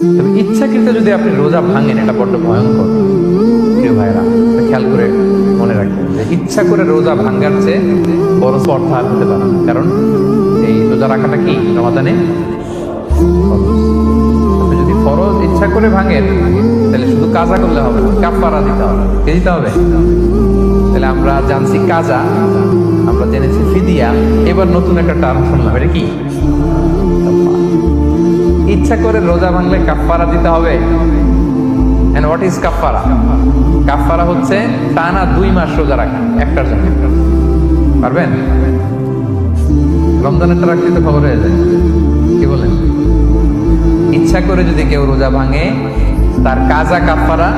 তবে ইচ্ছাকৃত যদি আপনি রোজা ভাঙেন, এটা বড্ড ভয়ঙ্কর প্রিয় ভাইরা। খেয়াল করে মনে রাখবেন যে ইচ্ছা করে রোজা ভাঙ্গার চেয়ে বড় স্পর্ধা আর হতে পারে না। কারণ এই রোজা রাখাটা কি রমাদানে ফরজ। আপনি যদি ফরজ ইচ্ছা করে ভাঙেন তাহলে শুধু কাজা করলে হবে না, কাফারা দিতে হবে। কে দিতে হবে? তাহলে আমরা জানছি কাজা, আমরা জেনেছি ফিদিয়া, এবার নতুন একটা টার্ম শুনলাম, এটা কি? ইচ্ছা করে রোজা ভাঙলে কাফারা দিতে হবে। এন্ড হোয়াট ইজ কাফারা? কাফারা হচ্ছে টানা 2 মাস রোজা রাখা একটার জন্য। পারবেন? রমজানেরটা রাখতে তো খবর হয়ে যায়, কি বলেন? ইচ্ছা করে যদি কেউ রোজা ভাঙে তার কাজা কাফারা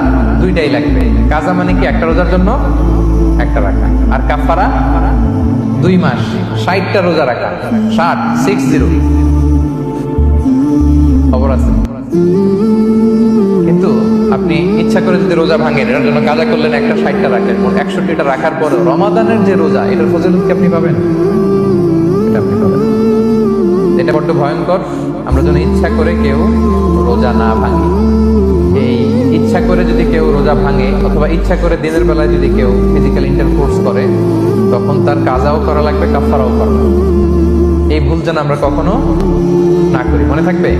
দুইটাই লাগবে। কাজা মানে কি? একটা রোজার জন্য একটা রাখা, আর কাফারা 2 মাস 60টা রোজা রাখা। 60 খবর আছে। কিন্তু আপনি ইচ্ছা করে যদি রোজা ভাঙেন, এটার জন্য কাজা করলেন, একটা 60টা রাখলেন, 61টা রাখার পরে রমাদানের যে রোজা, এটার ফজিলত কি আপনি পাবেন? এটা আপনি পাবেন। এটা বড্ড ভয়ঙ্কর। আমরা যেন ইচ্ছা করে কেউ রোজা না ভাঙি। এই ইচ্ছা করে যদি কেউ রোজা ভাঙে, অথবা ইচ্ছা করে দিনের বেলায় যদি কেউ ফিজিক্যাল ইন্টারকোর্স করে, তখন তার কাজাও করা লাগবে, কাফারাও করা লাগবে। এই ভুল যেন আমরা কখনো না করি, মনে থাকবে।